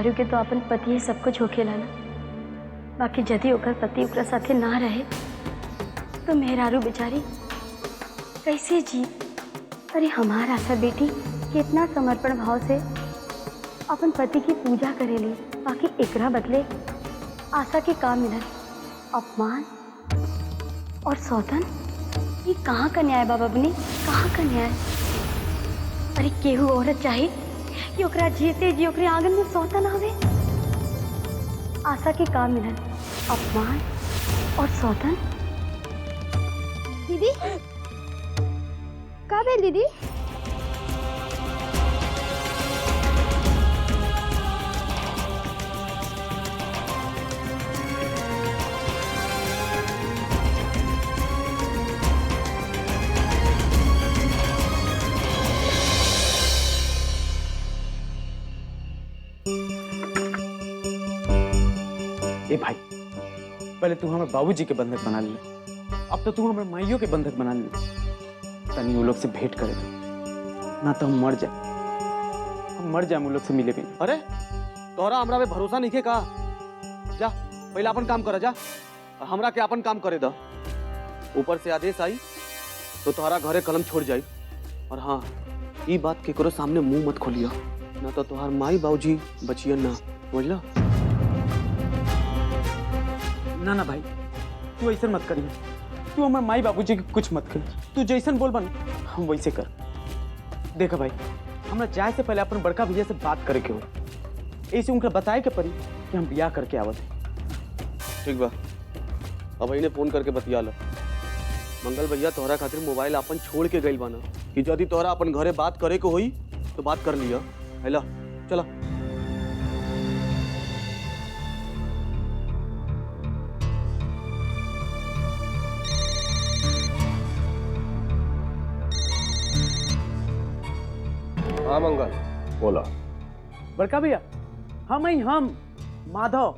मेहरारू के तो अपन पति ही सब कुछ होखेला ना। बाकी यदि ओकर पति ओकरा साथे ना रहे तो मेहरारू बेचारी कैसे जी। अरे हमार आशा बेटी कितना समर्पण भाव से अपन पति की पूजा करेली, बाकी एकरा बदले आशा के काम मिलल अपमान और सौतन। ये कहाँ का न्याय बाबा बनी, कहाँ का न्याय। अरे केहू औरत चाहे कि ओकरा जीते जी ओकरे आंगन में सौतन आवे। आशा के काम मिलल अपमान और सौतन। दीदी का भेल दीदी? ए भाई, पहले तू हमारे बाबूजी के बंधक बना ले, अब तो तू हमारे माइयों के बंधक बना ले। तनी वो लोग से भेंट करे ना तो हम मर जाए वो लोग से मिले भी। अरे तोहरा हमरा पे भरोसा नहीं के का? जा पहले अपन काम करा जा, हमरा के अपन काम करे द। ऊपर से आदेश आई तो तोहरा घरे कलम छोड़ जाई। और हाँ, ये बात केकरो सामने मुंह मत खोलिया, ना तो तोहार माई बाबूजी बचियन ना, बुझला? ना ना भाई, तू ऐसा मत करिए। तू हमारे माई बाबूजी के कुछ मत कर। तू जैसन बोल बन हम वैसे कर। देखा भाई, हमरा जाए से पहले अपन बड़का भैया से बात करे के हो, ऐसे उनका बताए के पड़ी कि हम ब्याह करके आवत है। ठीक बा, अब इन्हें फोन करके बतिया लो। मंगल भैया तोहरा खातिर मोबाइल अपन छोड़ के गइल बाना कि यदि तोहरा अपन घरे बात करे को होई तो बात कर लिया। हेला चला। हाँ मंगल बोला। बड़का भैया हम माधव।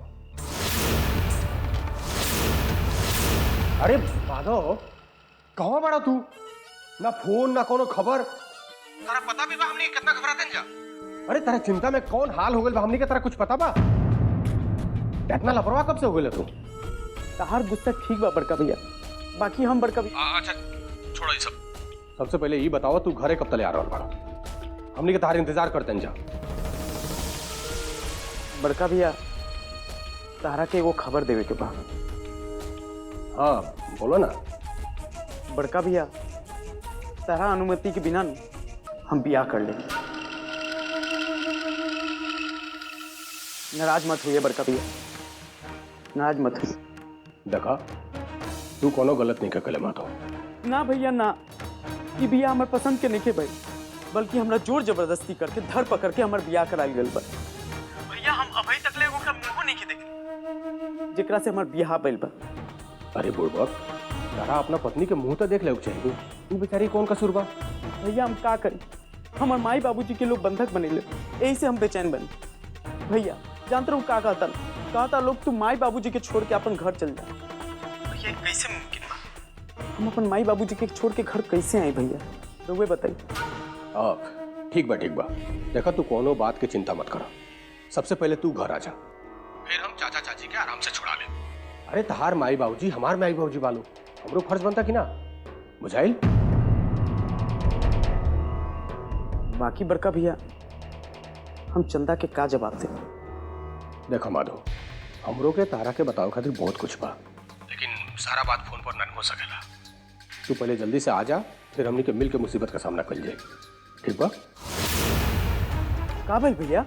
अरे माधव, कहाँ बड़ा तू? ना फोन ना कोनो खबर। तारा पता भी बा हमनी कितना घबरातन जा? अरे तारा चिंता में कौन हाल हो गइल बा हमनी के, तारा कुछ पता बा? इतना लापरवाह कब से हो गइल तू? तहार गुस्सा ठीक बा बड़का भैया, बाकी हम बड़का भैया। अच्छा छोड़ो ये सब। सबसे पहले ये बताओ तू घरे कब तले आ रहल बड़ा? हमनी के तार इंतजार करते जा। बड़का भैया तारा के वो खबर देवे के बा। हाँ बोलो ना। बड़का भैया तारा अनुमति के बिना हम ब्याह कर लेंगे। नाराज मत होइए बड़का भैया, नाराज मत होइए। देखा तू कोनो गलत नहीं कर माधव। ना भैया ना, ये बिया हमारे पसंद के नहीं के भाई, बल्कि हमरा जोर जबरदस्ती करके धर पकड़ के हमारे बियाह कराल गइल बा। भैया हम अभी तक ले ओकरा मुंह नहीं के देख जेकरा से हमारे बियाह भइल बा। अरे बुड़बक, तारा अपना पत्नी के मुंह तो देख ले चाहिए। तू बेचारी कौन कसूर बा? भैया हम का करें, हमारे माई बाबूजी के लोग बंधक बनेले, यही से हम बेचैन बने। भैया जानते हो का कहता लोग तू माई बाबूजी के छोड़ के अपन घर चल जा। भैया कैसे मुमकिन बा? हम अपन माई बाबूजी के छोड़ के घर कैसे आए भैया, तो वे बताइए। ठीक बा। देखा तू कोनो बात की चिंता मत कर। सबसे पहले तू घर आ जा, फिर हम चाचा चाची के आराम से छुड़ा ले। अरे तहार माई बाबूजी हमार माई बाबूजी बालो, हमरो फर्ज बनता कि ना, बुझाइल? बाकी बड़का भैया हम चंदा के का जवाब दे? देखो माधव, हमरो के तारा के बताओ खातिर बहुत कुछ बा, लेकिन सारा बात फोन पर नहीं हो सकेला। तू पहले जल्दी से आ जा, फिर हमनी के मिल के मुसीबत का सामना कर जाए। ठीक बा? का भाई भैया?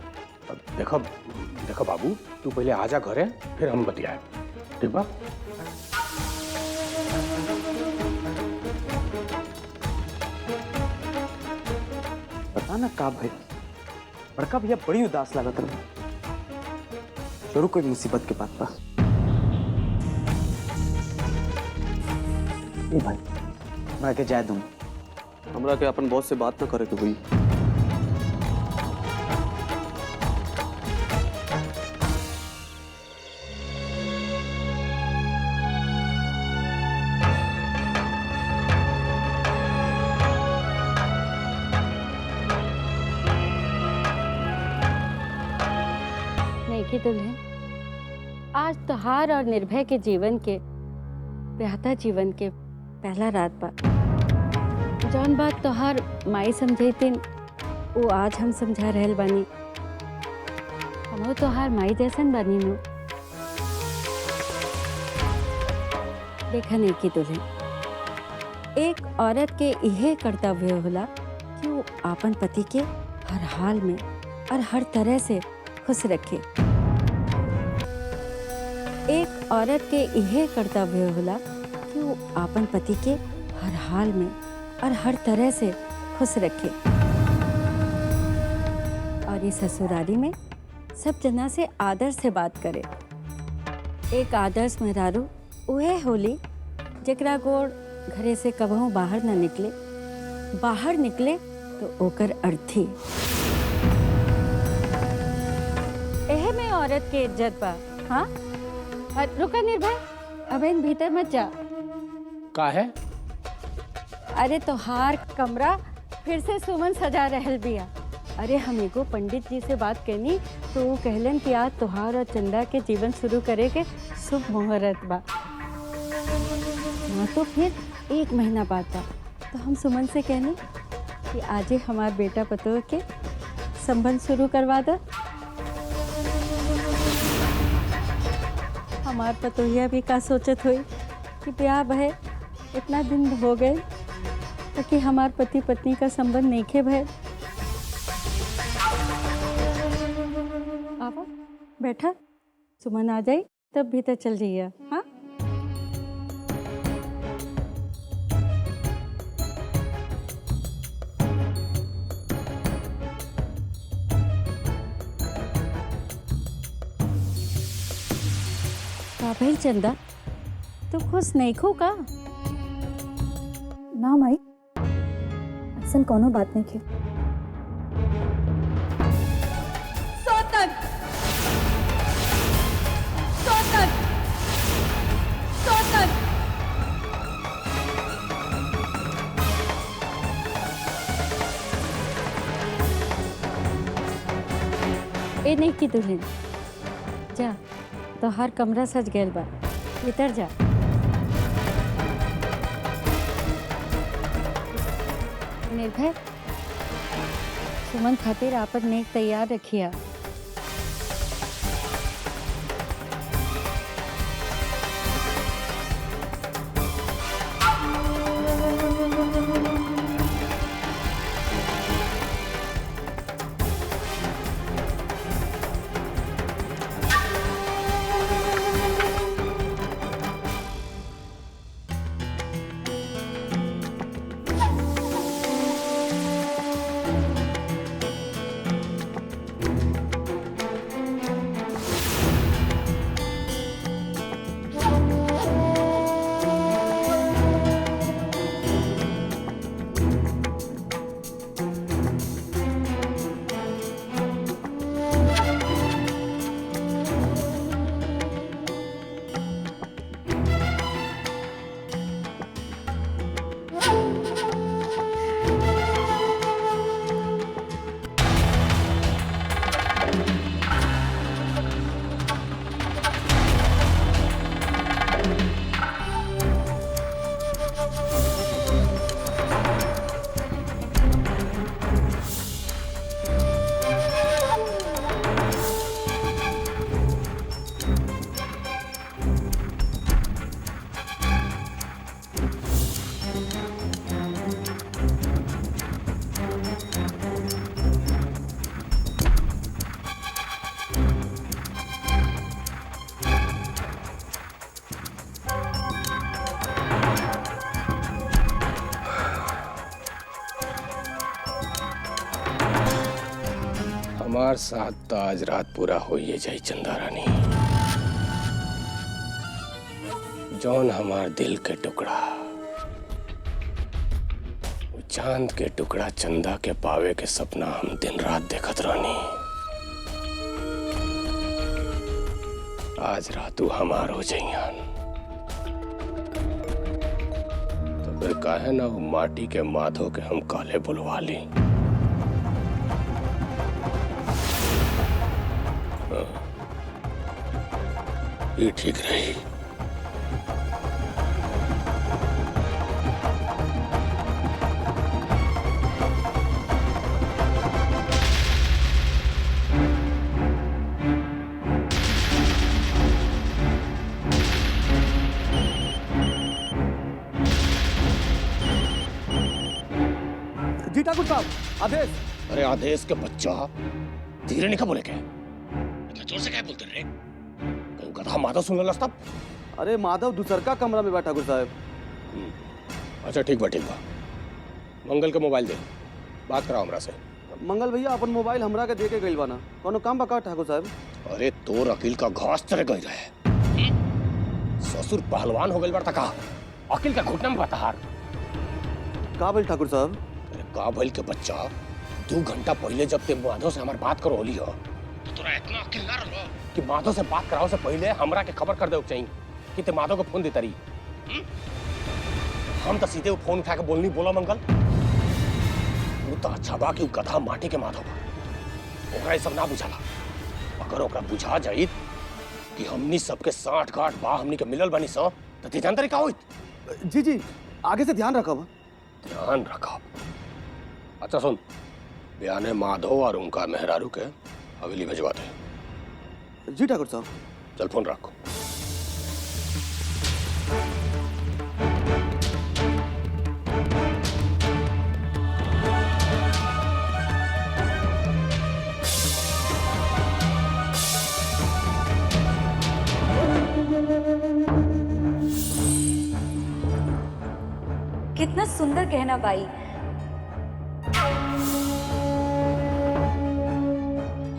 देखो बाबू, तू पहले आ जा घरे, फिर हम बतियाए। ठीक बा? पता ना का भाई, बड़का भैया बड़ी उदास लागत रहा। जरूर कोई मुसीबत के बात बा। ए भाई हमरा के जाए दूं। हमरा के अपन बॉस से बात ना करे के हुई। नेकी दुल्हन, आज त्योहार और निर्भय के जीवन के ब्याहता जीवन के पहला रात बा। जौन बात तोहार माई समझैतिन वो आज हम समझा रहल बानी। हमो तोहार माई जैसन बानी नु। देखा नेकी दुल्हन, एक औरत के यह कर्तव्य होला कि वो आपन पति के हर हाल में और हर तरह से खुश रखे। एक औरत के यह कर्तव्य होला कि वो आपन पति के हर हाल में और हर तरह से खुश रखे। और इस ससुरारी में सब जना से आदर से बात करे। एक आदर्श मेहरारू उहे होली जकरा गोड़ घरे से कबहू बाहर न निकले, बाहर निकले तो ओकर अर्थी। एह में औरत के इज्जत बा। हाँ रुका निर्भय, अब इन भीतर मत जा। का है? अरे तोहार कमरा फिर से सुमन सजा रहल बिया। अरे हम एगो पंडित जी से बात करनी तो वो कहलन कि आज तोहार और चंदा के जीवन शुरू करे के शुभ मुहूर्त बा। हाँ तो फिर 1 महीना बाद बा। तो हम सुमन से कहनी कि आज ही हमार बेटा पतोह के संबंध शुरू करवा दो। हमार पतोहिया भी का सोचत हुई कि ब्याह भय इतना दिन हो गए ताकि हमार पति पत्नी का संबंध नहीं भय। आवा बैठा, सुमन आ जाए तब भीतर चल जाइए। हाँ भाई चंदा, तू खुश नहीं खो का? ना माई, ऐसा कोनो बात नहीं की। सोतक, सोतक, सोतक। ए नहीं की दुल्हन, जा तो हर कमरा सज गया बा, भीतर जा। निर्भय, सुमन खातिर आपन नेक तैयार रखिया। हमार साथ तो आज रात पूरा हो ही जाई चंदा रानी। जौन हमार दिल के टुकड़ा, वो चांद के टुकड़ा चंदा के पावे के सपना हम दिन रात देखत रानी। आज रातू हमार हो जाइयान। तो फिर काहे ना वो माटी के माधो के हम काले बुलवा ली। ये ठीक रही। जी ठाकुर साहब, आदेश। अरे आदेश के बच्चा, धीरे नहीं बोले क्या? इतना जोर से क्या बोलते रहे? कहूँ गधा माधव सुन लस तब। अरे माधव दूसर का कमरा में बैठा ठाकुर साहब। अच्छा ठीक बा ठीक बा। मंगल के मोबाइल दे, बात कराओ हमरा से। मंगल भैया अपन मोबाइल हमरा के दे के गइल बाना, कोनो काम बा का ठाकुर साहब? अरे तोर अकील का घास चढ़ गई रहे। ससुर पहलवान हो गई बड़ता का, अकील का घुटना में बताहार। का बोल ठाकुर साहब? अरे का भइल के बच्चा, 2 घंटा पहले जब ते माधव से हमार बात करो होली हो, तो तोरा इतना अकील ना रहो कि माधव से बात कराओ से पहले हमरा के खबर कर दे चाहिए कि ते माधव को फोन देता रही। हम तो सीधे वो फोन उठा के बोलनी बोला मंगल। वो तो अच्छा बा कि गधा माटी के माधव बा, ओकरा सब ना बुझाला। अगर ओकरा बुझा जाई कि हमनी सबके 60 गांठ बा हमनी के मिलल बनी सो, तो ते जानता का होइत? जी जी, आगे से ध्यान रखब। ध्यान रखा। अच्छा सुन, बयाने माधव और उनका मेहरारू के हवेली भिजवा दे। जी ठाकुर साहब। चल फोन रखो। कितना सुंदर गहना बाई।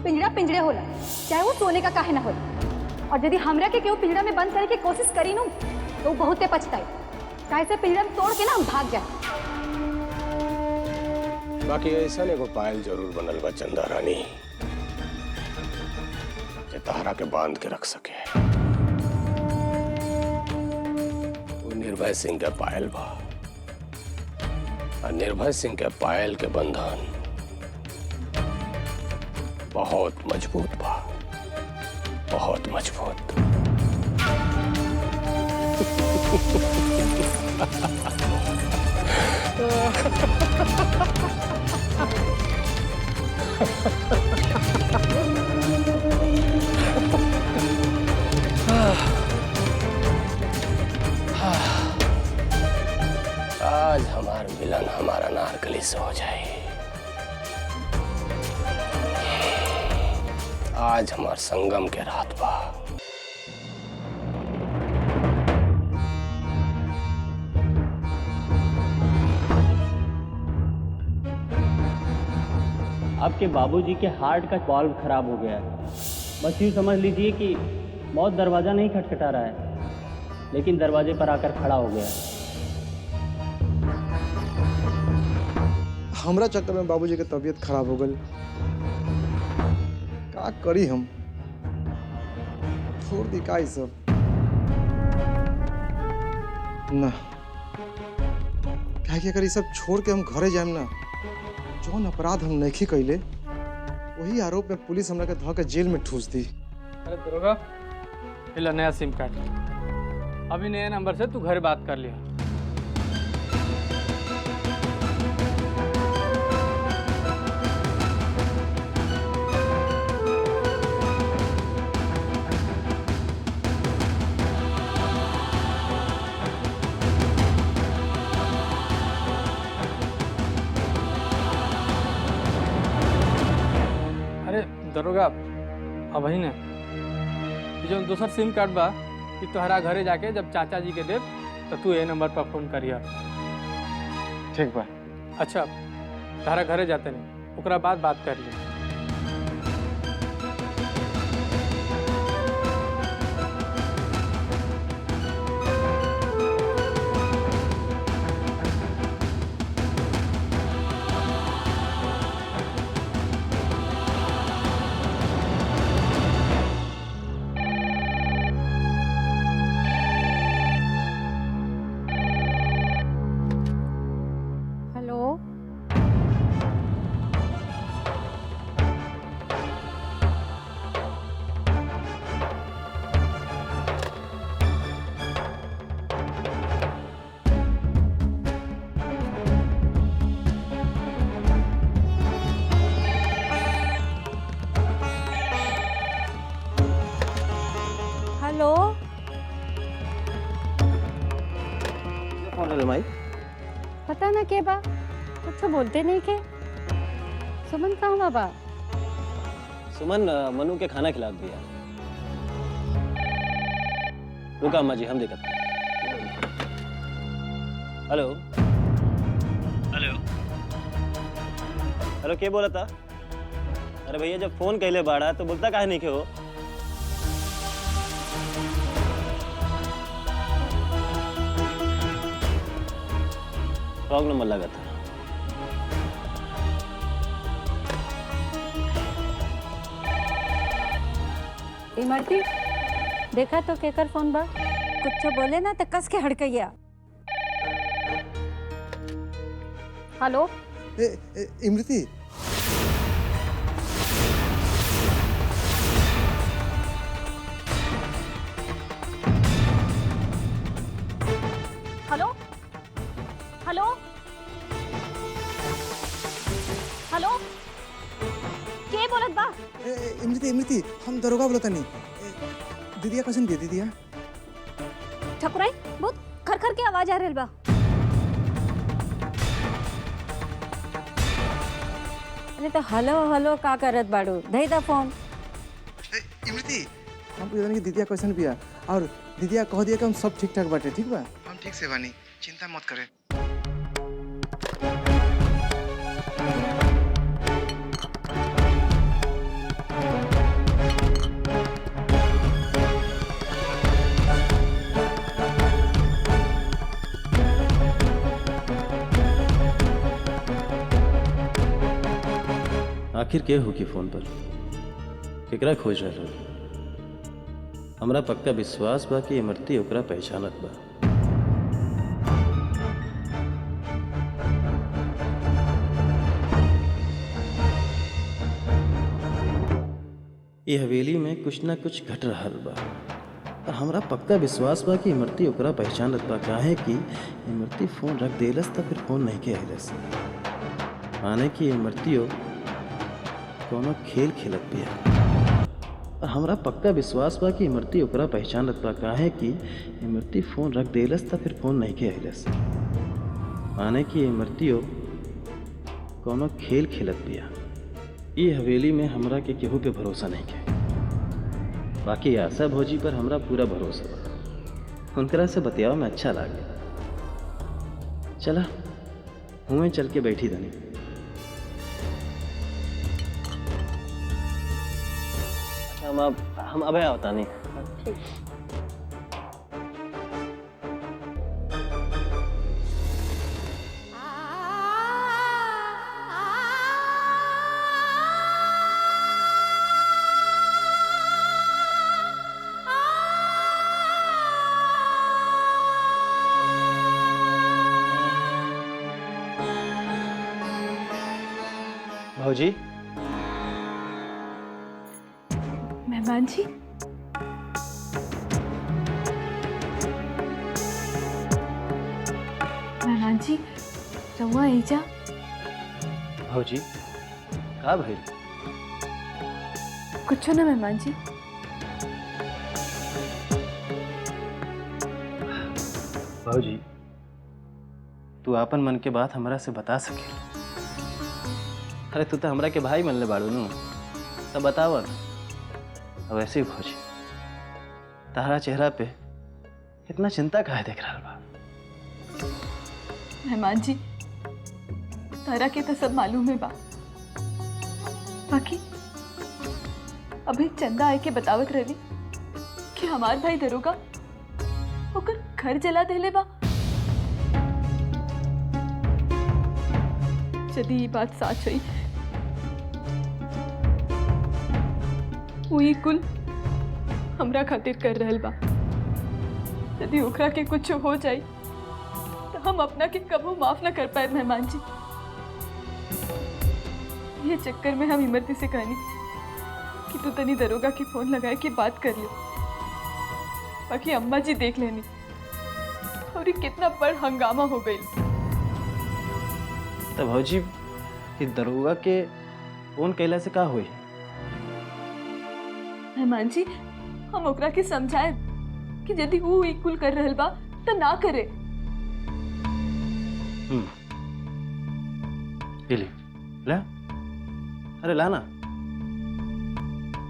पिंजरा पिंजरे होला, चाहे वो सोने का काहे ना हो। और यदि हमरा के केहू पिंजरा में बंद करे की कोशिश करी नु तो वो बहुते पछताई। काहे से पिंजरा में तोड़ के ना हम भाग जाए। बाकी ऐसा एगो पायल जरूर बनल बा चंदा रानी, जे तहरा के बांध के रख सके। वो निर्भय सिंह के पायल बा, और निर्भय सिंह के पायल के बंधन बहुत मजबूत बा, बहुत मजबूत। आज हमार मिलन हमारा नारकली से हो जाए। आज हमार संगम के रात बा। आपके बाबूजी के हार्ट का वाल्व खराब हो गया है। बस यूँ समझ लीजिए कि मौत दरवाज़ा नहीं खटखटा रहा है, लेकिन दरवाजे पर आकर खड़ा हो गया है। हमरा चक्कर में बाबूजी के तबीयत खराब हो गई। का करी हम? छोड़ दी का सब ना, क्या अगर सब छोड़ के हम घरे जाए ना, जौन अपराध हम नहीं कैले वही आरोप में पुलिस हमरा के धो के जेल में ठूस दी। अरे दरोगा, इला नया सिम कार्ड, अभी नए नंबर से तू घर बात कर लिया। दरोगा, अब ही ने जो दूसर सिम कार्ड बा कि तोहरा घरे जाके जब चाचा जी के देव तो तू ए नंबर पर फोन करिया। ठीक बा। अच्छा, तोहरा घरे जाते नहीं, ओकरा बाद बात कर लिया। रे माई? पता ना के बा, कुछ बोलते नहीं के। सुमन कहाँ बाबा? सुमन मनु के खाना खिला दिया। रुका अम्मा जी, हम देखते हैं। हेलो हेलो हेलो, के बोला था? अरे भैया जब फोन कहले बाड़ा तो बोलता काहे नहीं के हो? रॉन्ग नंबर लगा था। इमरती देखा तो केकर फोन बा? कुछ बोले ना तो कस के हड़कैया। Hello Imarti, hello hello hello, के बोलत बा? इमरती इमरती, हम दरोगा बोलता नहीं। दीदिया कैसे दे दीदिया? ठकुराई बहुत खर के आवाज आ रहल बा। अरे तो हेलो हेलो का करत बाड़ू? दे दा फोन। इमरती, हम पूछा कि दीदिया कैसे बिया, और दीदिया कह दिया कि हम सब ठीक ठाक बाटे। ठीक बा, हम ठीक से बानी, चिंता मत करे। आखिर के हो की फोन पर केकरा खोज रहे हो? हमरा पक्का विश्वास बा कि इमरती ओकरा पहचानत बा। ये हवेली में कुछ ना कुछ घट रहल बा और हमरा पक्का विश्वास बा कि इमरती ओकरा पहचानत बा। काहे कि इमरती फोन रख देलस त फिर फोन नहीं के आइलस, माने कि इमरतियो कोनो खेल खेलत बिया। और हमरा पक्का विश्वास बा कि इमरती ओकरा पहचानत बा। काहे कि इमरती फोन रख देलस त फिर फोन नहीं के आइलस, माने कि इमरतियो कोनो खेल खेलत बिया। ये हवेली में हमरा के केहू पे भरोसा नहीं के, बाकी आशा भौजी पर हमरा पूरा भरोसा बा। उनकरा से बतियाव में अच्छा लागे। चला हुए चल के बैठी धनी। हम अबे आवता नहीं। भौजी, मेहमान जी, मेहमान जी रहुआ एजा? भौजी का भइल? कुछ ना मेहमान जी। भौजी तू आपन मन के बात हमरा से बता सके? अरे तू तो हमरा के भाई मन ले बाड़ू नु, तब बताव ना। वैसे ही भौजी तारा चेहरा पे इतना चिंता काहे देख रहा बा? मेहमान जी तारा के तो सब मालूम है बा, बाकी अभी चंदा आए के बतावत रही कि हमार भाई दरोगा ओकर घर जला देले बा। यदि ये बात सच हुई, वही कुल हमरा खातिर कर रहल बा। यदि ओकरा के कुछ हो जाए तो हम अपना के कबो माफ ना कर पाए मेहमान जी। ये चक्कर में हम इमरती से कहनी कि तू तनी दरोगा की फोन लगाए के बात कर ले, बाकी अम्मा जी देख लेनी और ये कितना बड़ हंगामा हो गई। तो भौजी ये दरोगा के फोन कैला से का हुई? मेहमान जी हम ओकरा के समझाए कि यदि वो इक्वल कर रहल बा तो ना करे। ये ले ला। अरे ला ना,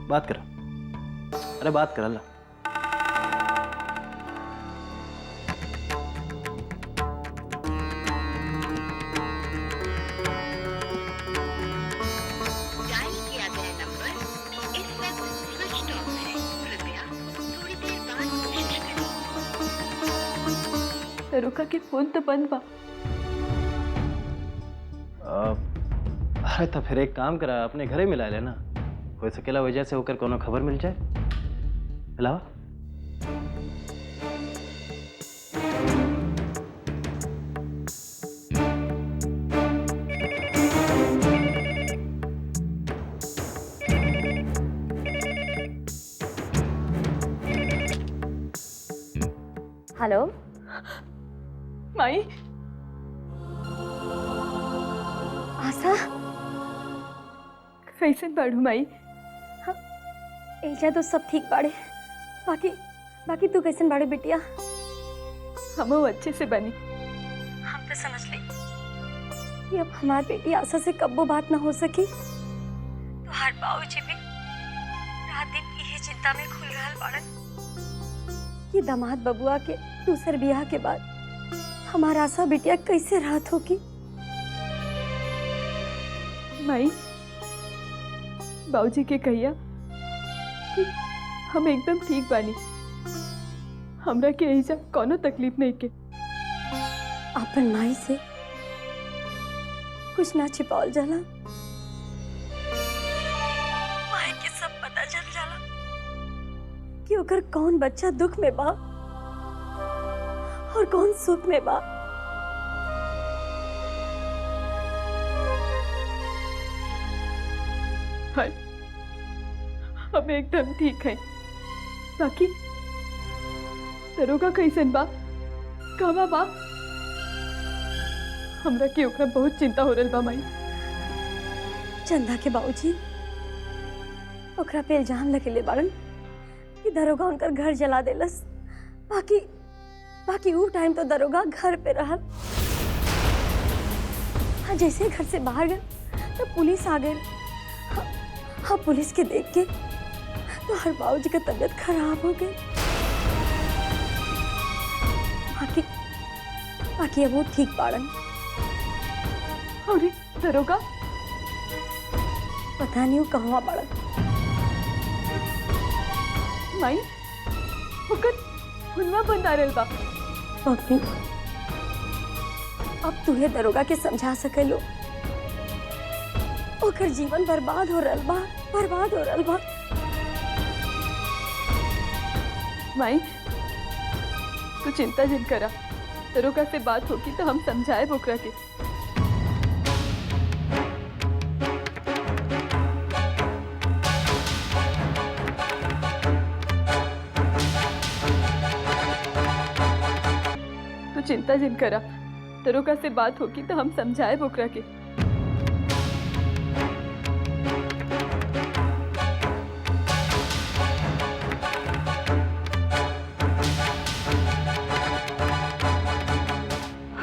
बात कर। अरे बात कर ला। डायल किया गया नंबर इस वक्त स्विच ऑफ है। कृपया थोड़ी देर बाद कोशिश करें। दरोगा के फोन तो बंद बा। अरे तो फिर एक काम करा, अपने घरे मिला लेना। हो सकेला वजह से होकर कोनो खबर मिल जाए। मिलावा। हेलो माई, आशा, कैसन बाड़ू माई? एजा तो सब ठीक बाड़े। बाकी बाकी तू कैसन बाड़े बिटिया? हम अच्छे से बनी। हम तो समझ ली कि अब हमारी बेटी आशा से कब्बो बात ना हो सकी। तो हर बाबूजी भी रात दिन यही चिंता में खुल रहल बाड़न कि दामाद बबुआ के दूसर ब्याह के बाद हमारा आशा बिटिया कैसे राहत होगी। माई, बाबूजी के कहिया कि हम एकदम ठीक बानी। हमरा के ऐसा कोनो तकलीफ नहीं के। अपन माई से कुछ ना छिपावल जाला। माई के सब पता चल जाला कि ओकर कौन बच्चा दुख में बा और कौन सुख में बा। हाय, हम एकदम ठीक है। बाकी दरोगा कैसन बा? कहवा बा? हमरा के ओकरा बहुत चिंता हो रहल बा माई। चंदा के बाबूजी ओकरा पे इल्जाम लगेले बाड़न कि दरोगा उनकर घर जला देलस। बाकी वो टाइम तो दरोगा घर पे रहल। हाँ, जैसे घर से बाहर गए तो पुलिस आ गई। हाँ, पुलिस के देख के तो हर बाबूजी का तबीयत खराब हो गई। बाकी अब वो ठीक बाड़न। अरे दरोगा पता नहीं वो कहवा बाड़न। माई, ओकर हुनवा बंद आ रहल बा। मम्मी, अब तुहे दरोगा के समझा सकेलो। ओकर जीवन बर्बाद हो रहल बा, बर्बाद हो रहल बा। माई, तू चिंता जिन करा। दरोगा से बात होगी तो हम समझाए ओकरा के। तू चिंता जिन करा। दरोगा से बात होगी तो हम समझाए ओकरा के।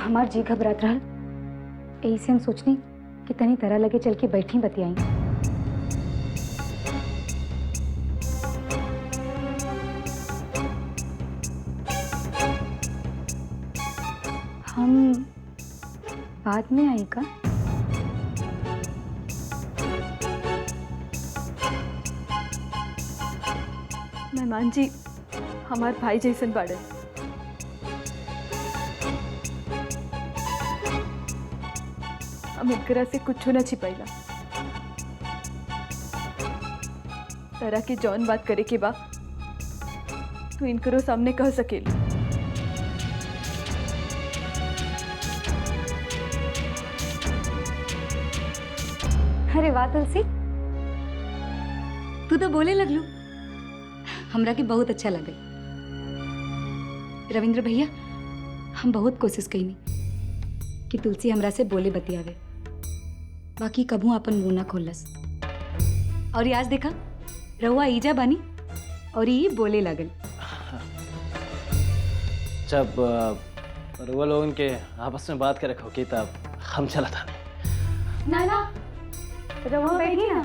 हमार जी घबरात रहल। यही से हम सोचनी कि तनी तरह लगे चल के बैठी बतियाई। हम बाद में आई का? मेहमान जी हमार भाई जैसन बाड़े। हम इनकरा से कुछ ना छिपाइला। तरह के जौन बात करे के बा तू इनकरो सामने कह सकेली। अरे वाह तुलसी, तू तो बोले लगलू। हमरा के बहुत अच्छा लगे। रविंद्र भैया, हम बहुत कोशिश कईनी कि तुलसी हमरा से बोले बतियावे, बाकी कभू अपन मुंह ना खोलस। और ये आज देखा रहुआ ईजा बानी और ये बोले लगल। जब और वो लोग इनके आपस में बात कर रखो कि तब हम चला था ना ना रहुआ बैठी ना।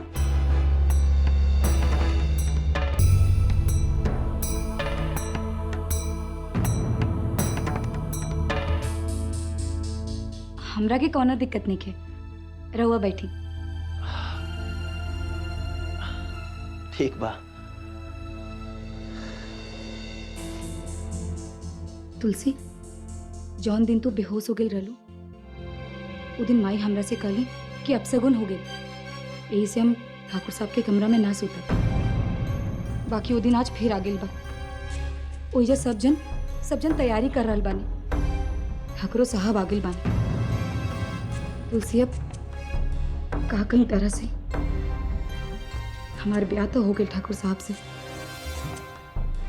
हमरा के कौनो दिक्कत नहीं है, रहुआ बैठी। ठीक बा। तुलसी, जौन दिन तू बेहोश हो गई रहलू वो दिन माई हमरा से कहली कि अपसगुन हो गई, यही से हम ठाकुर साहब के कमरा में ना सुता। बाकी वो दिन आज फिर आ गई बा। ओइजा सब जन तैयारी कर रहल बानी, ठाकुरो साहब आ गइल बानी। तुलसी, अब का कहीं तरह से हमारे ब्याह तो हो गए ठाकुर साहब से,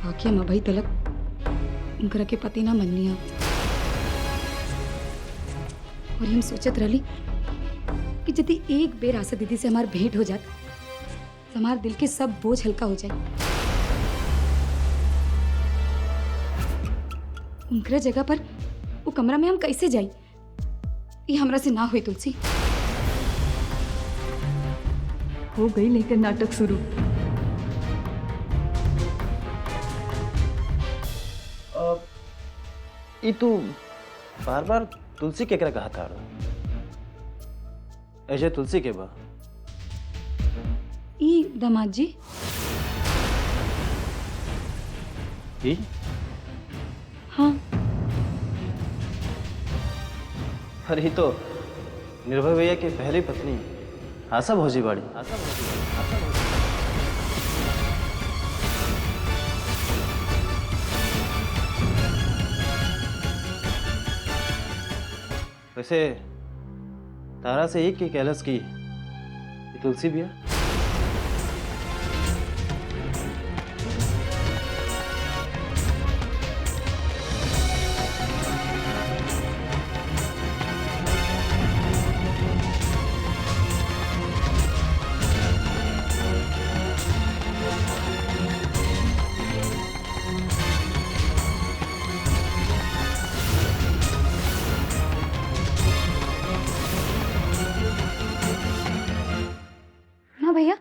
बाकी हम अभी तलक उनकरा के पति ना मननी है। और हम सोचत रही कि यदि एक बेर आशा दीदी से हमार भेंट हो जात तो हमारे दिल के सब बोझ हल्का हो जाए। उनकरा जगह पर वो कमरा में हम कैसे जाई, ये हमरा से ना हुई। तुलसी, हो गई लेकर नाटक शुरू। ई तू बार बार तुलसी केकरा कहा था? ऐसे तुलसी के बा ई दामाद जी। ई? हाँ, अरे ही तो निर्भय भैया की पहली पत्नी आशा भौजी बाड़ी। वैसे तारा से एक की कहलस की तुलसी भी है। ना भैया,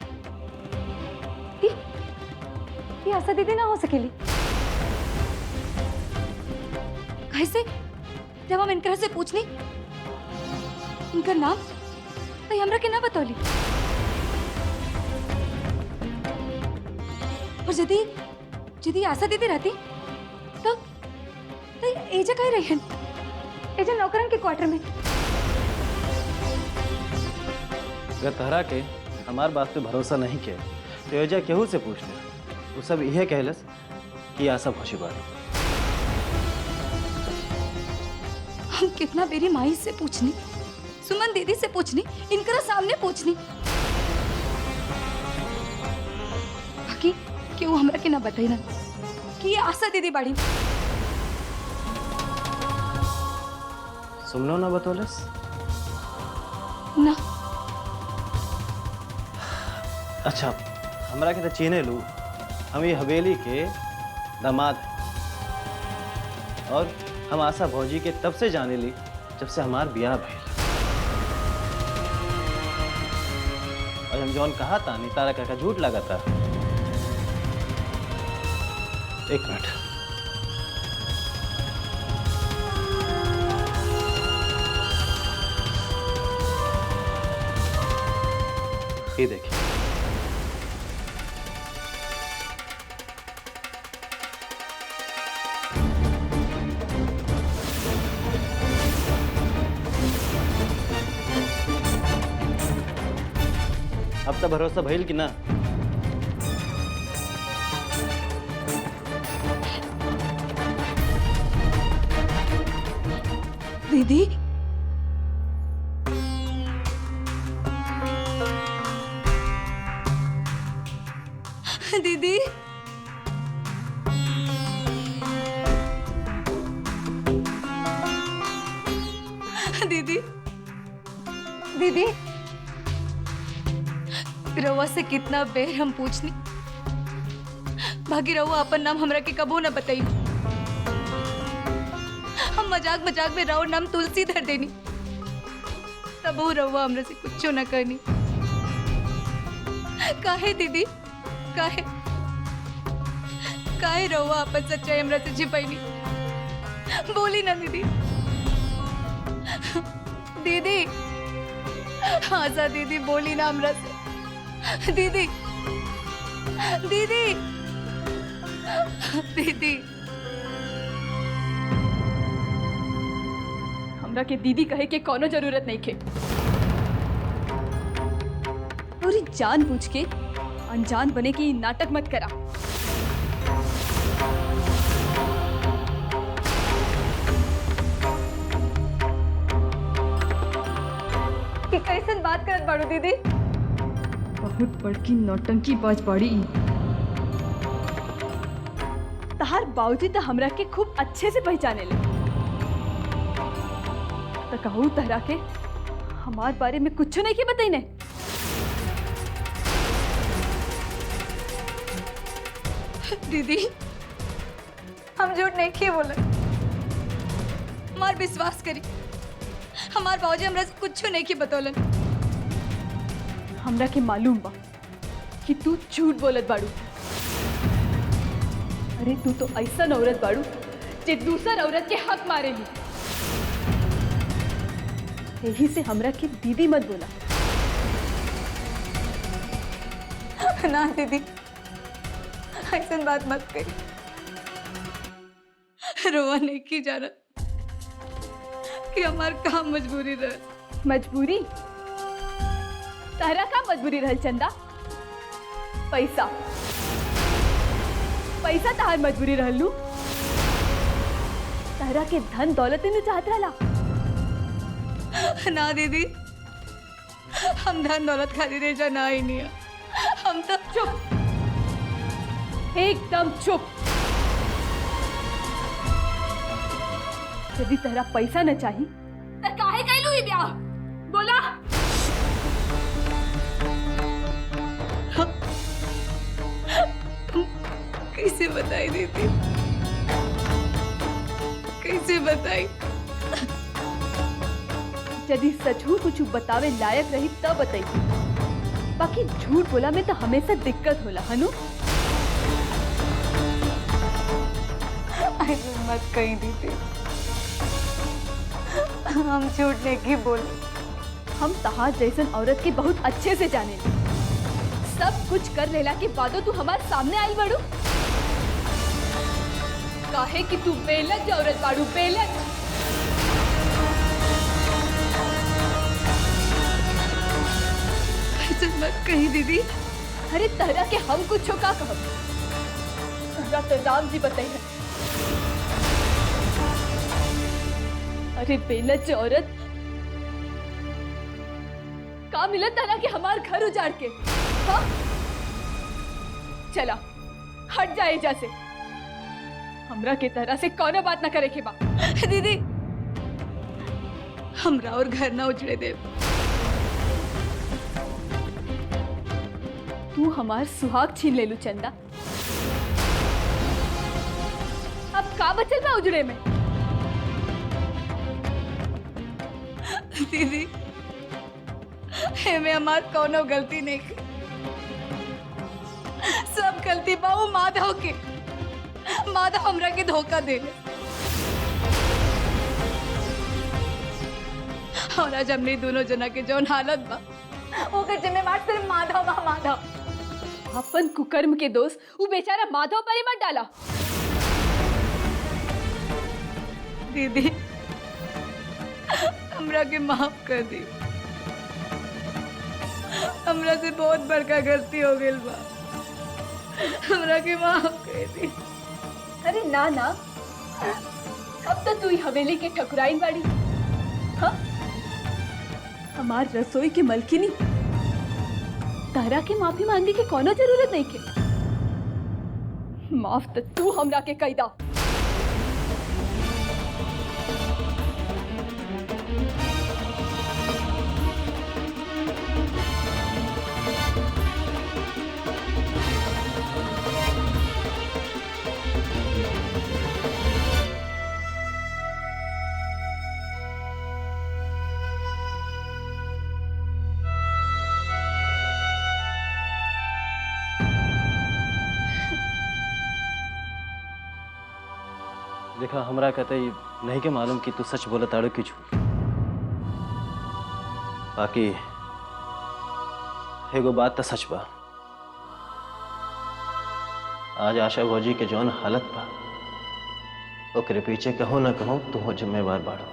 ये आशा दीदी ना हो सकेली। कैसे? जब हम इनकरा से पूछनी इनका नाम तो हमरा के ना बतौली, और यदि आशा दीदी रहती तो एजा कहीं रही, एजा नौकरन के क्वार्टर में। अगर तहरा के हमार बात पे भरोसा नहीं किया तो एजा केहू से पूछ ले, वो सब यह कहलस कि आशा भौजी बाड़ी। हम कितना बेरी माई से पूछनी, सुमन दीदी से पूछनी, इनकरा सामने पूछनी, बाकी क्यों हमरा के ना बताई ना कि ये आशा दीदी बाड़ी। सुमनो ना बतौलस? ना। अच्छा, हमरा के तो चीने लू, हम ये हवेली के दामाद हैं और हम आशा भौजी के तब से जाने ली जब से हमार ब्याह भइल। और हम जौन कहा था नहीं तारा का झूठ लगा था। एक मिनट, ये देखिए। अब तो भरोसा भइल कि ना? दीदी, दीदी, दीदी, दीदी, रउआ से कितना बेर हम पूछनी, बाकी रउआ अपन नाम हमरा के कबो ना बताई। हम मजाक मजाक में रहो नाम तुलसी धर देनी, तब वो रहुआ हमरा से कुछ न करनी। काहे दीदी, काहे काहे रहुआ अपन सच्चाई हमरा से छिपैनी? बोली ना दीदी। दीदी, आशा दीदी बोली ना हमरा से। दीदी, दीदी, दीदी। हमरा के दीदी कहे के कोनो जरूरत नहीं खे। और जानबूझ के अनजान बने की नाटक मत करा। कैसन बात करत बाड़ू दीदी? बहुत बड़की नौटंकी बाज बाड़ी। तहार बाबूजी तो हमरा के खूब अच्छे से पहचाने ले। तो कहूँ तहरा के हमार बारे में कुछ नहीं के बताइने। दीदी, हम झूठ नहीं किए बोले। हमार विश्वास करी, हमार बाबूजी हमरा से कुछ नहीं के बतौलन। हमरा के मालूम बा कि तू झूठ बोलत बाड़ू। अरे तू तो ऐसा औरत बाड़ू जे दूसर औरत के हक मारेली। यही से हमरा के दीदी मत बोला। ना दीदी, ऐसा बात मत करी। रोवा नहीं की जा रहा कि हमार काम मजबूरी रहे। मजबूरी? तारा का मजबूरी रहल चंदा? पैसा, पैसा तहार मजबूरी रहलू। तारा के धन दौलत नहीं चाहत रहला। ना दीदी, हम धन दौलत खातिर रेजा ना ही नहीं है। हम तो चुप, एकदम चुप। यदि तेरा पैसा न चाहिए तो काहे कैलू ई ब्याह? बोला। कैसे बताई दीदी, कैसे बताई? यदि सचू कुछ बतावे लायक रही तब बताई। बाकी झूठ बोला में तो हमेशा दिक्कत होला हनु। ऐसे मत कहीं दीदी, हम झूठ नहीं की बोले। हम तहार जैसन औरत के बहुत अच्छे से जाने। सब कुछ कर लेला के बादो तू हमारे सामने आई बड़ू। काहे कि तू बेलज औरत बाड़ू, बेलज। ऐसे मत कहीं दीदी। अरे तरह के हम कुछ का कहब? पूरा तो राम जी बताइए। अरे बेलज औरत, का मिला तरह के हमार घर उजाड़ के? हाँ? चला हट जाए जैसे। हमरा के तरह से कोनो बात ना करे के बा। दीदी, हमरा और घर ना उजड़े दे। तू हमार सुहाग छीन ले लू चंदा। अब का बचल बा उजड़े में? दीदी, एमे हमार कोनो गलती नहीं की। सब गलती बा वो माधव के। माधव हमरा के धोखा दे। और आज हमने दोनों जना के जौन हालत बा, ओकर जिम्मेवार सिर्फ माधव बा। माधव अपन कुकर्म के दोस्त वो बेचारा माधव पर ही मत डाला। दीदी, हमरा के माफ कर दी। हमरा से बहुत बड़का गलती हो गई बा। हमरा के माफ कर दी। अरे ना ना, अब तो तू ही हवेली के ठकुराइन बाड़ी। हाँ? हमार रसोई के मलकिनी तारा के माफी मांगे के कोनो जरूरत नहीं के। माफ तो तू हमरा के कैदा। देखा हमरा कहते ही नहीं के मालूम कि तू सच बोले ताड़ो कि झूठ। बाकी एगो बात तो सच बा, आज आशा भौजी के जौन हालत बा ओकरे पीछे कहो ना कहो तू हो जिम्मेवार बाड़ो।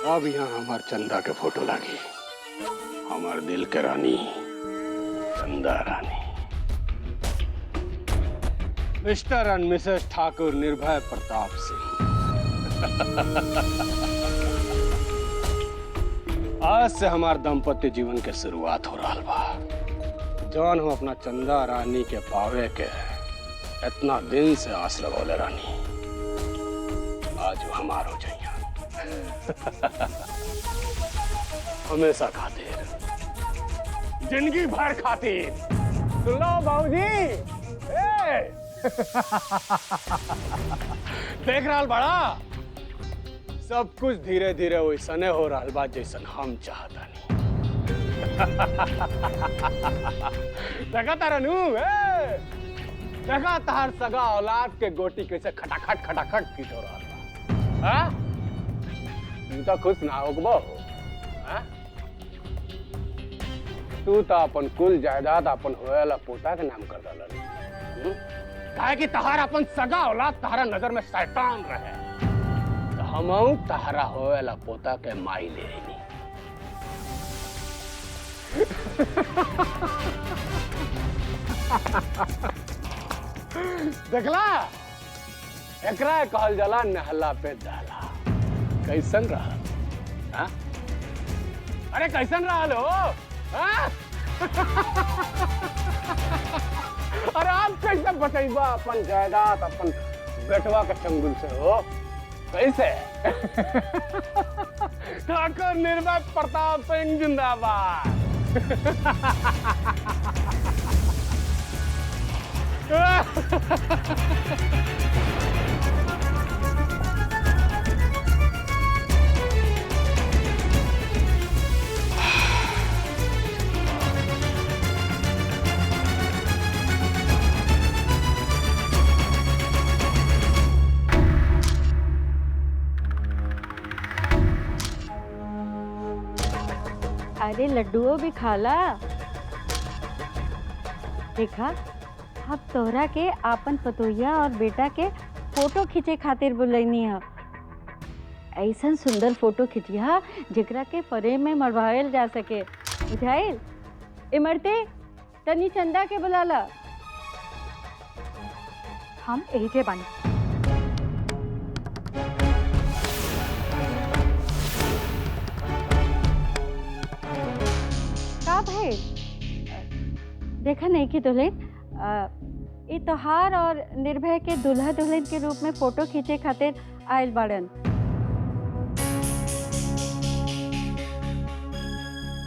अब यहाँ हमार चंदा के फोटो लागी, हमार दिल के रानी चंदा रानी। मिस्टर एंड मिसेस ठाकुर निर्भय प्रताप सिंह। आज से हमार दाम्पत्य जीवन के शुरुआत हो रहा बा। जौन हम अपना चंदा रानी के पावे के इतना दिन से आस लगौले रानी, आज वो हमार हो जाइए। हमेशा खातिर, जिंदगी भर खातिर। सुन लो बाबूजी, देख रहा बड़ा, सब कुछ धीरे धीरे वैसने हो रहा बा जैसन हम चाहता नहीं। देखा तारा नू, देखा तार सगा औलाद के गोटी कैसे खटाखट खटाखट पीट हो रहा बा। तू तो खुश ना हो बहू, तू तो अपन कुल जायदाद अपन होएला पोता के नाम कर दल। काहे कि तहार अपन सगा औलाद तहारा नजर में शैतान रहे, तो हमहू तहारा होएला पोता के माई ले रही। देखला, एकरा कहल जाला नहला पे दहला। कैसन रहा? हा? अरे कैसन रहा लो? अरे आप कैसे बचैबा अपन जायदाद अपन बेटवा के चंगुल से हो? कैसे? ठाकुर निर्भय प्रताप सिंह जिंदाबाद। अरे लड्डुओं भी खाला। देखा, अब तोहरा के आपन पतोहिया और बेटा के फोटो खींचे खातिर बुलैनी है। ऐसा सुंदर फोटो खिंचिया जेकरा के फ्रेम में मरवाएल जा सके। बुझाइल? इमरते तनी चंदा के बुलाला। हम एजे बानी। का भाई देखा नहीं कि दुल्हन ये त्योहार और निर्भय के दुल्हा दुल्हन के रूप में फोटो खींचे खातिर आयल बाड़न।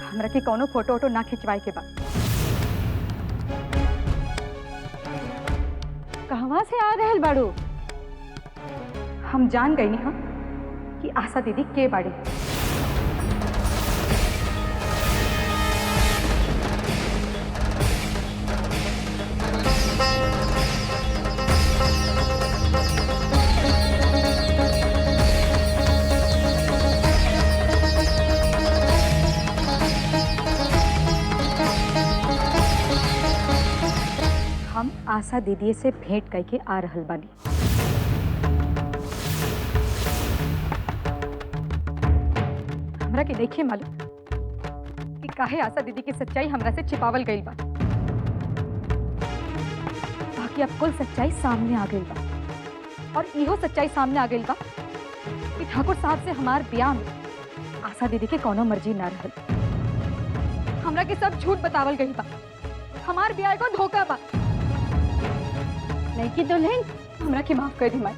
हमरा के कोनो फोटो वोटो ना खिंचवाए के बा। कहवा से आ रहल बाड़ू? हम जान गई नहीं कि आशा दीदी के बाड़ी। हम आशा दीदी से भेंट करके आ रहल बानी। हमरा के देखिए मालूम कि काहे आशा दीदी की सच्चाई हमरा से छिपावल गई बा। बाकी अब कुल सच्चाई सामने आ गई बा और इहो सच्चाई सामने आ गई बा कि ठाकुर साहब से हमार ब्याह में आशा दीदी के कोनो मर्जी ना रहल। हमरा के सब झूठ बतावल गई बा। हमार ब्याह को धोखा बा। नहीं कि दुल्हन हमरा के माफ कर दी माई।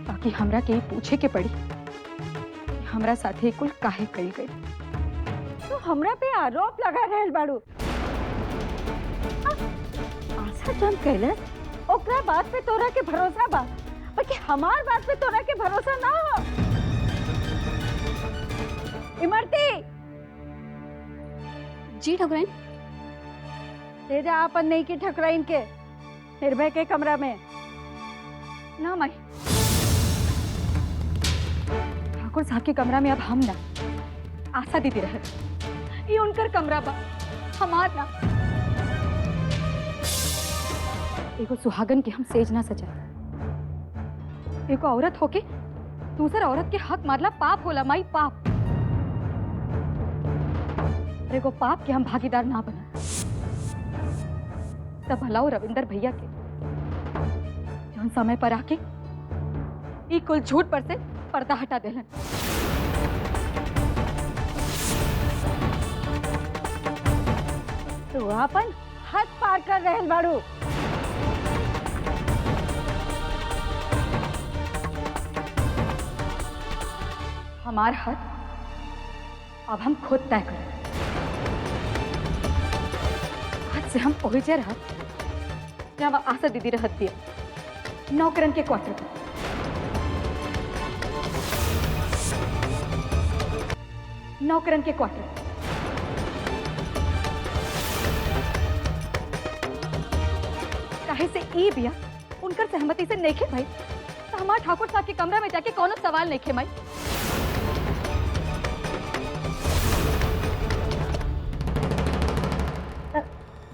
बाकी हमरा के पूछे के पड़ी कि हमरा साथे कुल काहे कइल गई। तो हमरा पे आरोप लगा रहल बाड़ू। आशा जम कहले ओकरा बात पे तोरा के भरोसा बा, बाकी हमार बात पे तोरा के भरोसा ना हो। इमरती जी ठकुराइन। ले जा अपन नहीं की ठकुराइन के निर्भय के कमरा में। ना माई, ठाकुर साहब के कमरा में अब हम ना आशा दीदी रह। ये उनकर कमरा बा, हमार ना। एगो सुहागन के हम सेज ना सजा। एगो औरत होके दूसर औरत के हक मारला पाप होला माई, पाप। और एगो पाप के हम भागीदार ना बना। तब भलाओ रविंदर भैया के जौन समय पर आके ई कुल झूठ पर से पर्दा हटा देलन। तो अपन हद पार कर रहल बाड़ू। हमार हद अब हम खुद तय करें। आज से हम ओहिजे रहत जहाँ आशा दीदी रहत दिया, नौकरन के क्वार्टर पर। नौकरन के क्वार्टर। काहे से ई बिया उनकर सहमति से नहीं खे भाई, तो हमारे ठाकुर साहब के कमरा में जाके कोनो सवाल नहीं खे माई।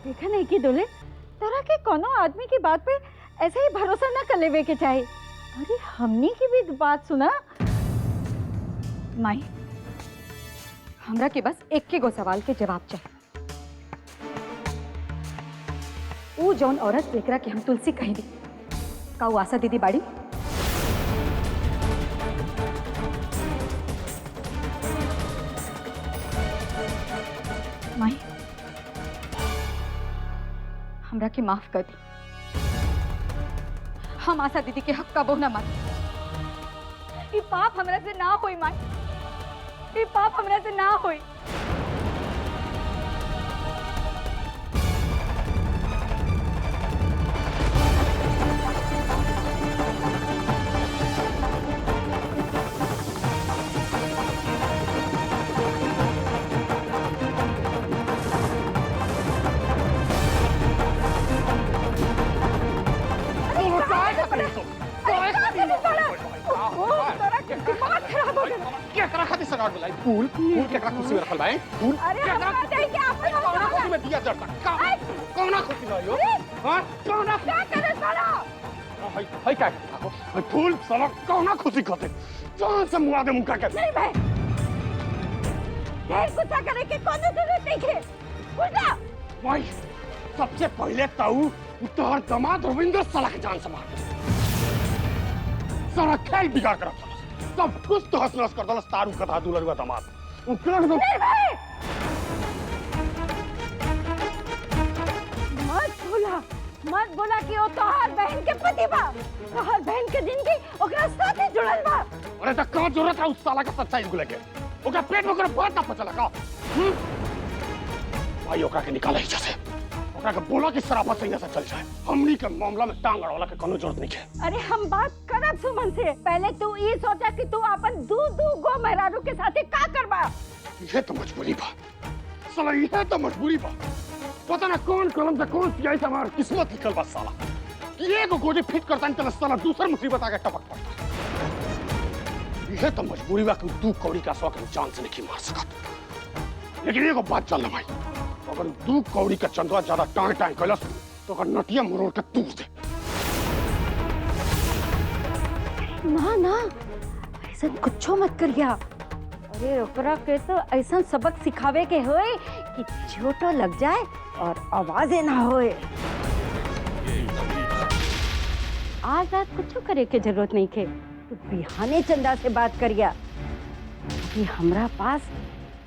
देखा नहीं कि दुल्हन तोरा के कोनो आदमी की बात पे ऐसे ही भरोसा ना कर लेवे के चाहे। अरे हमनी की भी बात सुना। माई, हमरा के बस एक के गो सवाल के जवाब चाहिए। वो जौन औरत जेकरा के हम तुलसी कही दी, का वो आशा दीदी बाड़ी? माई, हमरा के माफ कर दी। हम आशा दीदी के हक कबो ना मान। ये पाप हमरा से ना होई माई, ये पाप हमरा से ना होई। फूल फूल केकरा खुशी में रखल बा? फूल अरे हमरा दे के आपन कौना खुशी में दिया जरता? कौना खुशी में हो? हां कौना क्या करे साला? हाय का हाय फूल साला कौना खुशी खाते? जान से मुआ दे मुका के। नहीं भाई, ढेर गुस्सा करे के कोनो जरूरत नहीं है। उल्टा भाई सबसे पहले ताऊ तोहर दामाद रविंद्र साला के जान से मार। सारा खेल बिगाड़ कर रखा। सब कुछ तो हंस नस कर दलस तारू कथा दुलरुआ दामाद। उनके तो नहीं भाई, मत बोला कि वो तोहार बहन के पति बा। तोहार बहन के जिंदगी ओकरा साथे जुड़ल बा। अरे त का जरूरत है उस साला का सच्चाई को लेके? ओकरा पेट में ओकरा बात ना पचला का? भाई ओकरा के निकाले ही जैसे। ओकरा ओकरा के बोला कि सराफा से यहाँ से चल जाए। हमनी के मामला में टांग अड़वाला के कोनो जरूरत नहीं है। अरे हम बात करब सुमन से। पहले तू ये सोचा कि तू अपन दू गो मेहरारू के साथे का करबा। ये तो मजबूरी बा साला, ये तो मजबूरी बा। पता ना कौन कलम से कौन सियाही से हमारी किस्मत निकल बा साला। ये को गोली फिट करता नहीं तो साला दूसरा मुसीबत आके टपक पड़ता। ये तो मजबूरी बा कि तू कौड़ी का शौक जान से नहीं मार सकत। लेकिन ये को बात चल भाई, अगर तू कौड़ी का चंदवा ज्यादा टांग टांग कैलस तो अगर नटिया मरोड़ के तूर दे। ना ना ऐसा कुछो मत करिया। अरे ओकरा के तो ऐसा सबक सिखावे के होए कि चोटो लग जाए और आवाजें ना होए। आज रात कुछो करे के जरूरत नहीं थे। तू बिहाने चंदा से बात करिया। अभी हमरा पास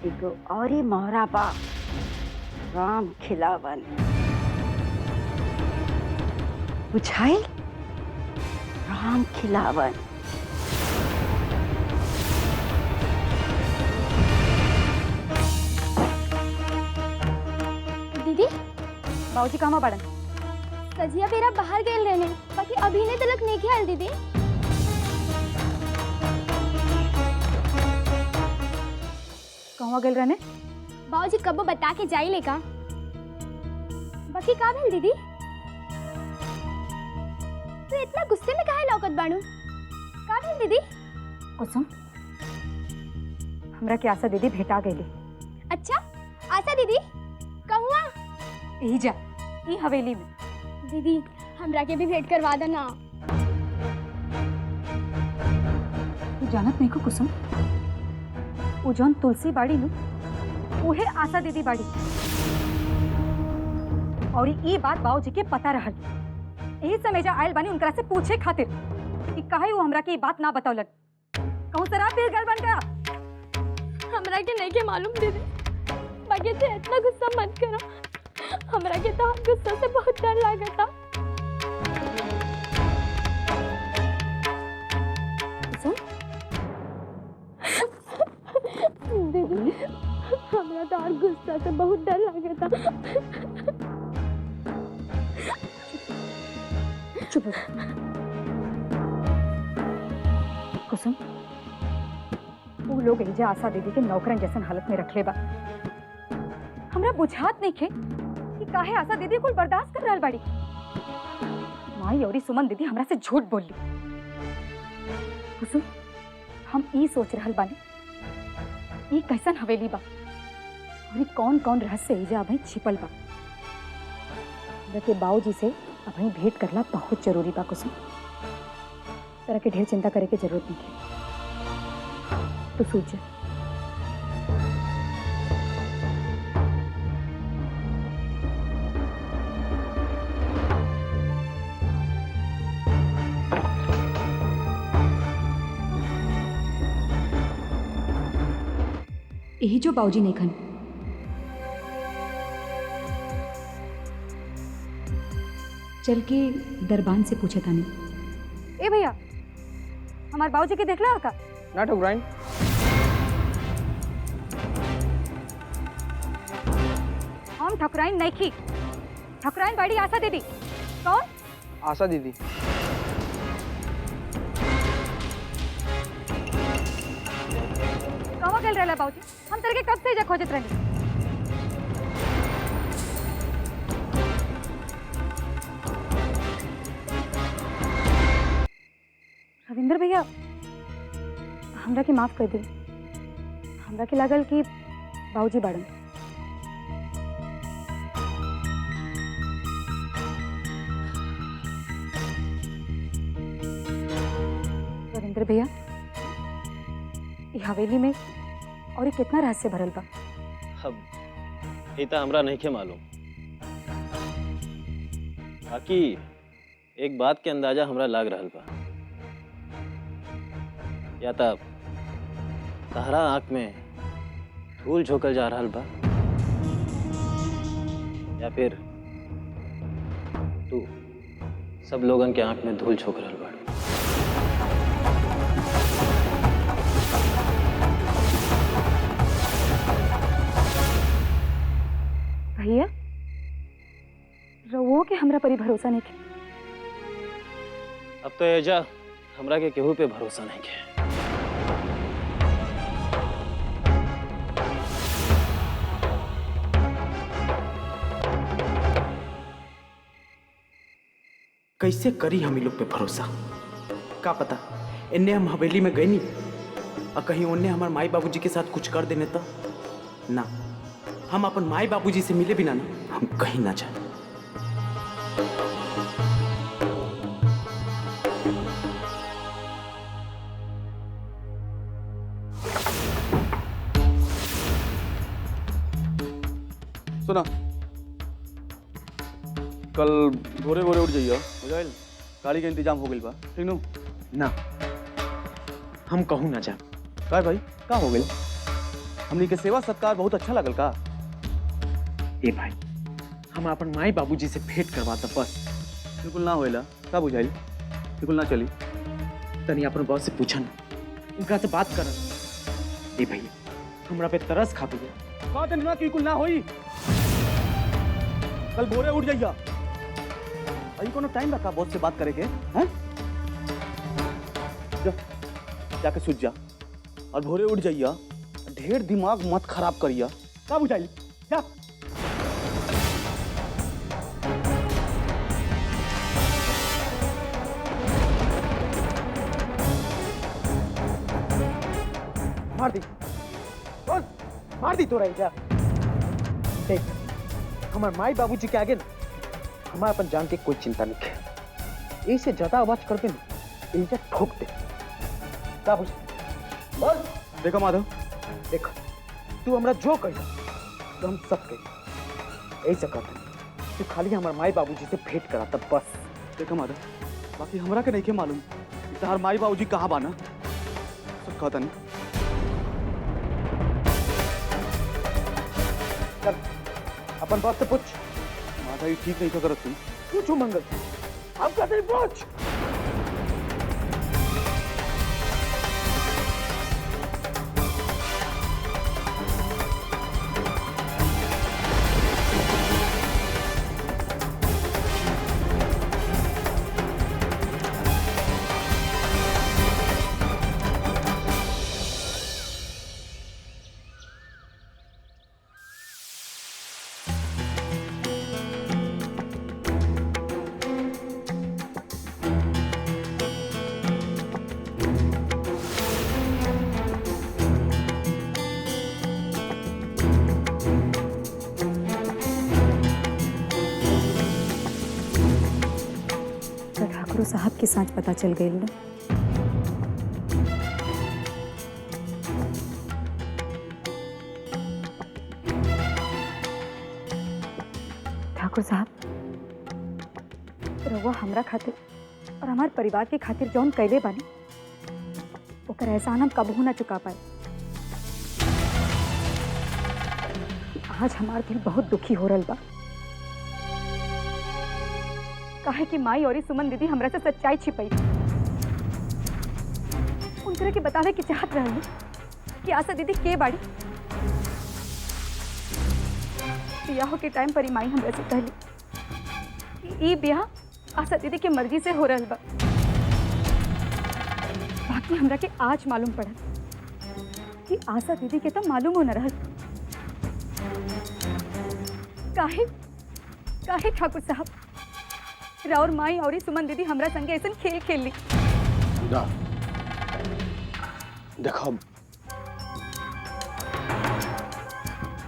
एगो और ही मोहरा बा, राम खिलावन। बुझाई राम खिलावन। दीदी बाबूजी कहाँ बड़न? सजिया बेरा बाहर गए रहने, बाकी अभी ने तलक नहीं ख्याल दीदी। कहाँ गए रहने? बाबूजी कबो बता के जाई लेका। बाकी का भेल दीदी? तू इतना गुस्से में काहे लौकत बाड़ू? का भेल दीदी? कुसुम, हमरा के आशा दीदी भेटा गई। अच्छा आशा दीदी कहवा? यही जा ई हवेली में। दीदी हमरा के भी भेंट करवा देना। तू जानत नहीं को कुसुम, वो जौन तुलसी बाड़ी नु उहे आशा दीदी बाड़ी। और ये बात बाबूजी के पता रहल। यही समय जा आयल बानी उनकरा से पूछे खातिर कि काहे वो हमरा के बात ना बतौलन। कहूं शराब पी गल बन गया। हमरा के नहीं के मालूम दीदी, बाकी तो इतना गुस्सा मत करो। हमरा के तो गुस्सा से बहुत डर लागता। दीदी हमरा तो और गुस्सा से बहुत डर लागता। चुप हो कुसुम, वो लोग एजा आशा दीदी के नौकरन जैसन हालत में रख ले बा। हमरा बुझात नहीं खे कि काहे आशा दीदी कुल बर्दाश्त कर रहल बाड़ी। माई और सुमन दीदी हमरा से झूठ बोल ली। कुसुम, हम ई सोच रहल बानी ई कैसन हवेली बा और कौन कौन रहस्य एजा अभी छिपल बा। के बाबूजी से अभी भेंट करला बहुत जरूरी बा कुसुम। तरह के ढेर चिंता करे के जरूरत नहीं है। तू सूझ जा। यही जो बाबूजी नहीं खन चल के दरबान से पूछे था नहीं। ए भैया, हमारे बाबूजी के देख ला का? ना ठुकराइन। हम ठकुराइन नहीं की। ठकुराइन बड़ी आशा दीदी। कौन? आशा दीदी। कहाँ गल रहा बाबूजी? हम तेरे के कब से जा खोजत रहे। रविंद्र भैया, हमरा के माफ कर दी। हमरा के लागल कि बाबूजी बाड़न। रविंद्र भैया, हवेली में और ये कितना रहस्य भरल बा। अब ये तो हमरा नहीं के मालूम, बाकी एक बात के अंदाजा हमरा लाग रहल बा। या तो तहरा आँख में धूल झोंकल जा रहल बा, या फिर तू सब लोगन के आँख में धूल झोंक रहल बा। भैया, हमरा पर ही भरोसा नहीं के। अब तो एजा हमरा के केहू पे भरोसा नहीं के। कैसे करी हम इन लोग पे भरोसा? का पता इन्ने हम हवेली में गए नहीं और कहीं उनने हमारे माई बाबूजी के साथ कुछ कर देने तो ना, हम अपन माई बाबूजी से मिले बिना ना हम कहीं ना जाए। सुना, कल भोरे भोरे उठ जाइए, हो जाए गाड़ी का इंतजाम हो गई बा, ठीक नु? ना हम कहूँ ना जा। काय भाई का हो गई? हमनी के सेवा सत्कार बहुत अच्छा लगल का? ए भाई हम अपन माई बाबूजी से भेंट करवाता बस। बिल्कुल ना होएला, का बुझाइल? बिल्कुल ना चली। तनी अपन बॉस से पूछन, उनका से बात करन। ए भैया हमरा पे तरस खा गया। का तनी ना बिल्कुल ना होई। कल भोरे उठ जाइए। अभी कोनो टाइम रखा बॉस से बात करे के, हैं? जा, जाके सूझ जा और भोरे उठ जाइए। ढेर दिमाग मत खराब करिए, का बुझाइल? जा। मार दी बोल, मार दी तो रही जा। देख हमारे माई बाबूजी के आगे ना हमारे अपन जान के कोई चिंता नहीं है। ऐसे ज्यादा आवाज कर दे ना इनसे ठोक दे। का बुझ बोल। देखा माधव, देख तू हमरा जो कही तो हम सब कही ऐसा करते। तू खाली हमारे माई बाबूजी से भेंट करा तब बस। देखा माधव, बाकी हमरा के नहीं के मालूम तार माई बाबूजी कहाँ बाना, सब कहता नहीं। चल अपन बाप से पूछ। माधव ये ठीक नहीं था करत तुम। पूछू मंगल, अब कहते ही पूछ। ठाकुर साहब के साथ पता चल गई ना। ठाकुर साहब रउआ हमरा खातिर और हमार परिवार के खातिर जौन कैले बानी ओकर एहसान हम कबहू ना चुका पाए। आज हमार दिल बहुत दुखी हो रहल बा। काहे कि माई और सुमन दीदी हमरा से सच्चाई छिपाई। उनकरे के बतावे की चाहत रहली कि आशा दीदी के बाड़ी। बियाह के टाइम पर ही माई हमरा से कहली कि ई बियाह आशा दीदी के मर्जी से हो रहल बा। बाकी हमरा के आज मालूम पड़ा कि आशा दीदी के तो मालूम हो न रहल। काहे काहे ठाकुर साहब राउर माई और सुमन दीदी हमरा संगे ऐसा खेल खेल ली। देखो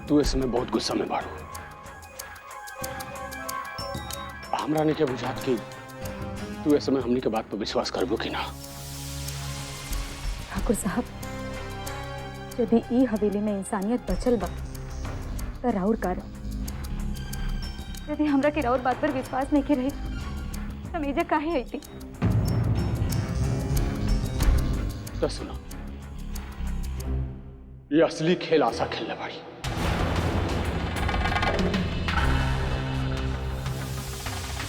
तू इस समय बहुत गुस्सा में बाड़ू। हमरा नहीं के बुझात कि तू इस समय हमनी के बात पर विश्वास करबो कि ना। ठाकुर साहब यदि ई हवेली में इंसानियत बचल बा तो राउर कारण। यदि हमरा के राउर बात पर विश्वास नहीं के रही हम एजा काहे आईती। तो सुनो, ये असली खेल आशा खेलने वाली।